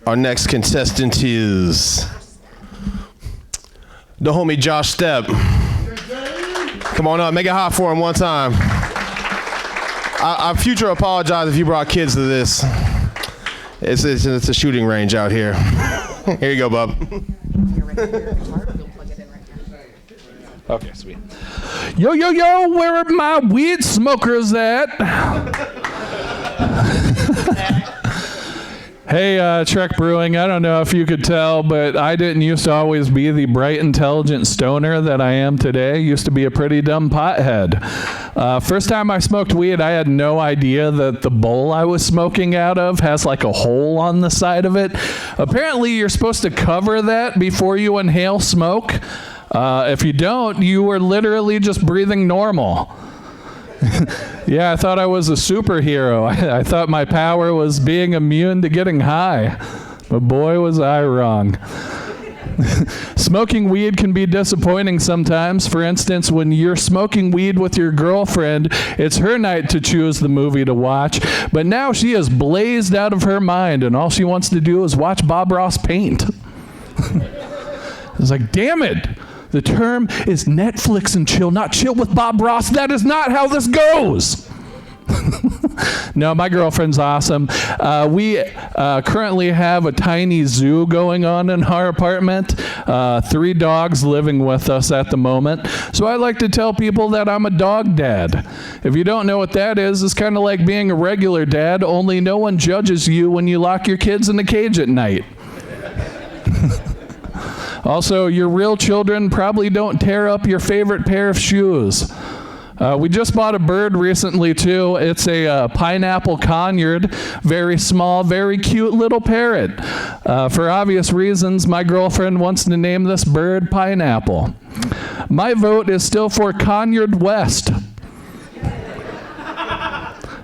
Our next contestant is the homie Josh Stepp. Come on up, make it hot for him one time. I future apologize if you brought kids to this. It's a shooting range out here. Here you go, bub. Okay, sweet. Yo, where are my weed smokers at? Hey, Trek Brewing, I don't know if you could tell, but I didn't used to always be the bright, intelligent stoner that I am today. Used to be a pretty dumb pothead. First time I smoked weed, I had no idea that the bowl I was smoking out of has like a hole on the side of it. Apparently, you're supposed to cover that before you inhale smoke. If you don't, you are literally just breathing normal. Yeah, I thought I was a superhero. I thought my power was being immune to getting high. But boy, was I wrong. Smoking weed can be disappointing sometimes. For instance, when you're smoking weed with your girlfriend, it's her night to choose the movie to watch. But now she is blazed out of her mind, and all she wants to do is watch Bob Ross paint. It's like, damn it. The term is Netflix and chill, not chill with Bob Ross. That is not how this goes. No, my girlfriend's awesome. We currently have a tiny zoo going on in our apartment. 3 dogs living with us at the moment. So I like to tell people that I'm a dog dad. If you don't know what that is, it's kind of like being a regular dad, only no one judges you when you lock your kids in the cage at night. Also, your real children probably don't tear up your favorite pair of shoes. We just bought a bird recently, too. It's a pineapple conure, very small, very cute little parrot. For obvious reasons, my girlfriend wants to name this bird Pineapple. My vote is still for Conure West.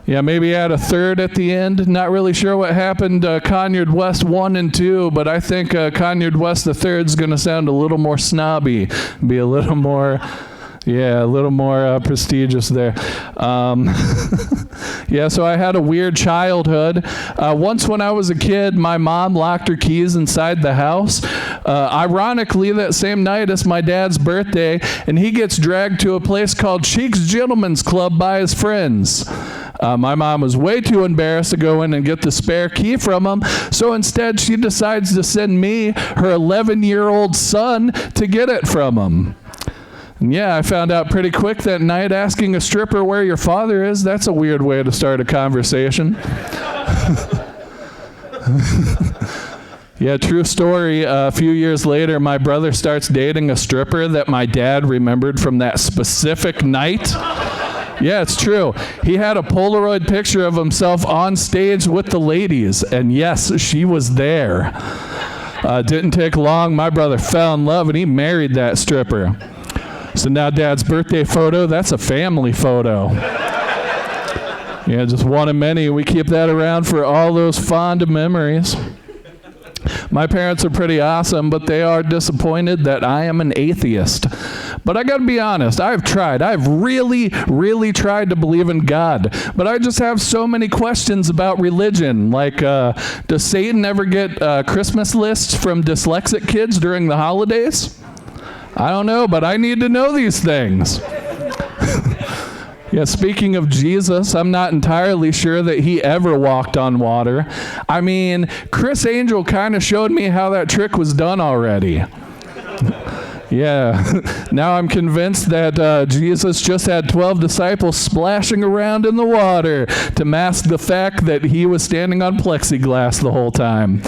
Yeah, maybe add a third at the end. Not really sure what happened to Conure West 1 and 2, but I think Conure West the third is going to sound a little more snobby, be a little more, prestigious there. Yeah, so I had a weird childhood. Once when I was a kid, my mom locked her keys inside the house. Ironically, that same night it's my dad's birthday, and he gets dragged to a place called Cheek's Gentlemen's Club by his friends. My mom was way too embarrassed to go in and get the spare key from him, so instead she decides to send me, her 11-year-old son, to get it from him. And yeah, I found out pretty quick that night asking a stripper where your father is, that's a weird way to start a conversation. Yeah, true story. A few years later, my brother starts dating a stripper that my dad remembered from that specific night. Yeah, it's true. He had a Polaroid picture of himself on stage with the ladies, and yes, she was there. Didn't take long. My brother fell in love, and he married that stripper. So now Dad's birthday photo, that's a family photo. Yeah, just one of many. We keep that around for all those fond memories. My parents are pretty awesome, but they are disappointed that I am an atheist. But I gotta be honest, I've tried. I've really, really tried to believe in God. But I just have so many questions about religion. Like, does Satan ever get Christmas lists from dyslexic kids during the holidays? I don't know, but I need to know these things. Yeah, speaking of Jesus, I'm not entirely sure that he ever walked on water. I mean, Chris Angel kind of showed me how that trick was done already. Yeah, now I'm convinced that Jesus just had 12 disciples splashing around in the water to mask the fact that he was standing on plexiglass the whole time.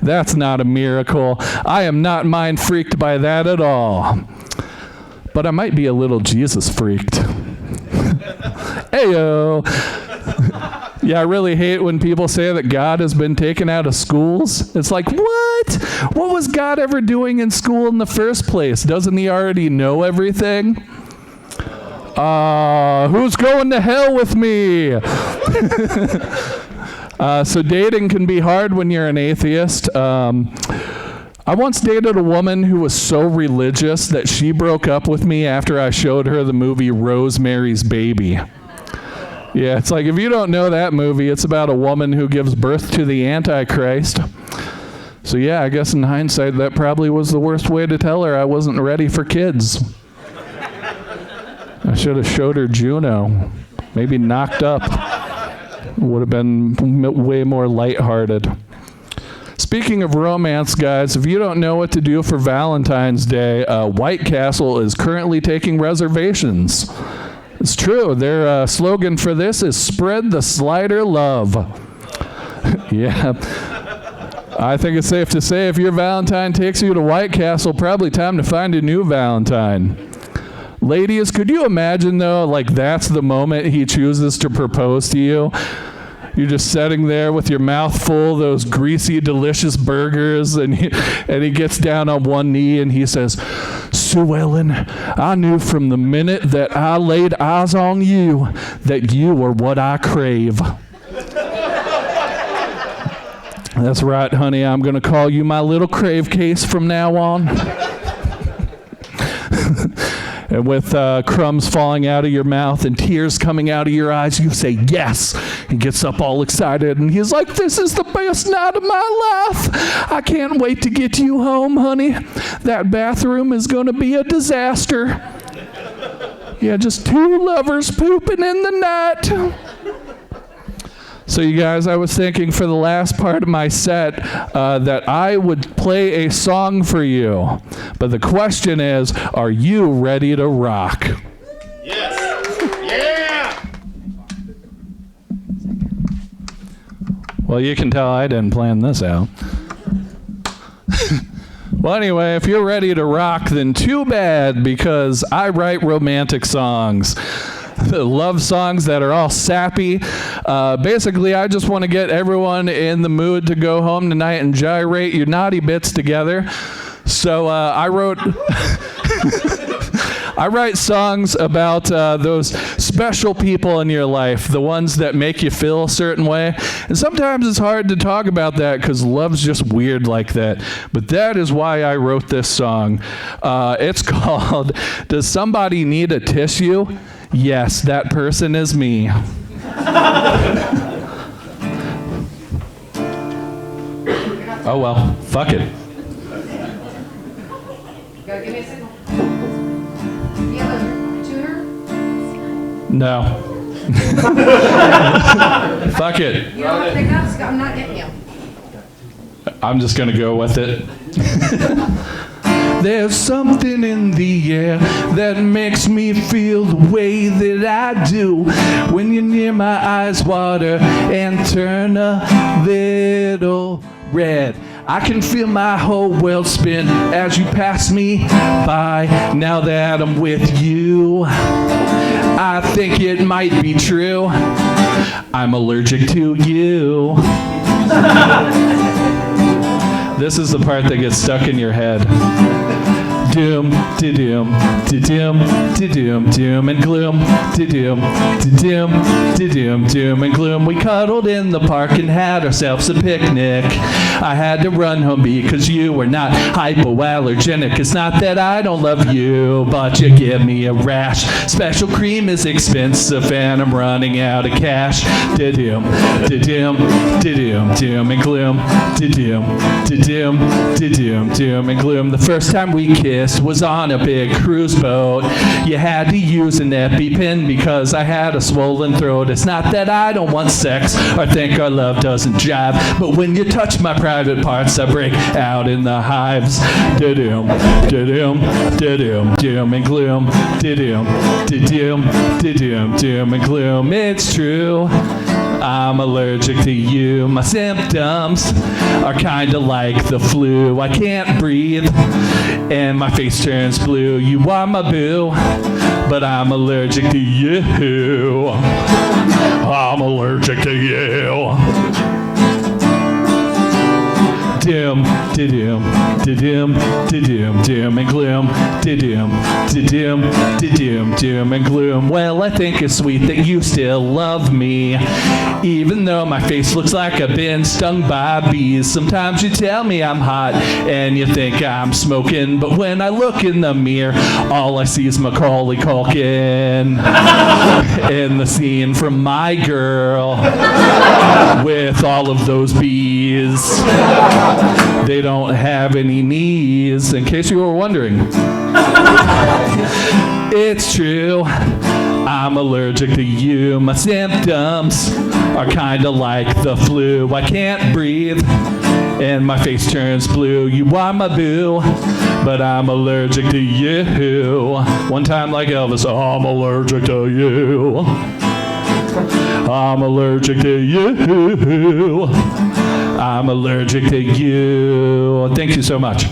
That's not a miracle. I am not mind freaked by that at all. But I might be a little Jesus freaked. Heyo. Yeah, I really hate when people say that God has been taken out of schools. It's like, what? What was God ever doing in school in the first place? Doesn't he already know everything? Who's going to hell with me? So dating can be hard when you're an atheist. I once dated a woman who was so religious that she broke up with me after I showed her the movie Rosemary's Baby. Yeah, it's like if you don't know that movie, it's about a woman who gives birth to the Antichrist. So yeah, I guess in hindsight, that probably was the worst way to tell her I wasn't ready for kids. I should have showed her Juno. Maybe Knocked Up. Would have been way more lighthearted. Speaking of romance, guys, if you don't know what to do for Valentine's Day, White Castle is currently taking reservations. It's true. Their slogan for this is "Spread the Slider Love." Yeah. I think it's safe to say if your Valentine takes you to White Castle, probably time to find a new Valentine. Ladies, could you imagine, though, like that's the moment he chooses to propose to you? You're just sitting there with your mouth full of those greasy, delicious burgers, and he gets down on one knee and he says, "Sue Ellen, I knew from the minute that I laid eyes on you that you were what I crave." That's right, honey. I'm going to call you my little crave case from now on. And with crumbs falling out of your mouth and tears coming out of your eyes, you say, "Yes." He gets up all excited, and he's like, "This is the best night of my life. I can't wait to get you home, honey. That bathroom is going to be a disaster. Yeah, just two lovers pooping in the night." So you guys, I was thinking for the last part of my set that I would play a song for you. But the question is, are you ready to rock? Yes. Yeah. Well, you can tell I didn't plan this out. Well, anyway, if you're ready to rock, then too bad, because I write romantic songs. Love songs that are all sappy. Basically, I just want to get everyone in the mood to go home tonight and gyrate your naughty bits together. So I write songs about those special people in your life, the ones that make you feel a certain way. And sometimes it's hard to talk about that because love's just weird like that. But that is why I wrote this song. It's called "Does Somebody Need a Tissue?" Yes, that person is me. Oh well, fuck it. You gotta give me a signal. Do you have a tuner? No. Fuck it. You don't want to pick up? I'm not getting you. I'm just gonna go with it. There's something in the air that makes me feel the way that I do. When you're near, my eyes water and turn a little red. I can feel my whole world spin as you pass me by. Now that I'm with you, I think it might be true. I'm allergic to you. This is the part that gets stuck in your head. Doom, da-doom, da-doom, da-doom, doom and gloom, da-doom, da-doom, da-doom, doom and gloom. We cuddled in the park and had ourselves a picnic. I had to run home because you were not hypoallergenic. It's not that I don't love you, but you give me a rash. Special cream is expensive and I'm running out of cash. Da-doom, da-doom, da-doom, doom and gloom, da-doom, da-doom, da-doom, doom and gloom. The first time we kissed was on a big cruise boat. You had to use an EpiPen because I had a swollen throat. It's not that I don't want sex or think our love doesn't jive, but when you touch my private parts, I break out in the hives. Da-doom, da-doom, da-doom, doom and gloom, da-doom, da-doom, da-doom, doom and gloom. It's true, I'm allergic to you. My symptoms are kinda like the flu. I can't breathe and my face turns blue. You are my boo, but I'm allergic to you. I'm allergic to you. doom, da-doom, da-doom, da-doom, doom and gloom, da-doom, da-doom, da-doom, doom and gloom. Well, I think it's sweet that you still love me, even though my face looks like I've been stung by bees. Sometimes you tell me I'm hot and you think I'm smoking, but when I look in the mirror, all I see is Macaulay Culkin in the scene from My Girl with all of those bees. They don't have any knees, in case you were wondering. It's true, I'm allergic to you. My symptoms are kinda like the flu. I can't breathe and my face turns blue. You are my boo, but I'm allergic to you. One time like Elvis, I'm allergic to you. I'm allergic to you. I'm allergic to you. Thank you so much.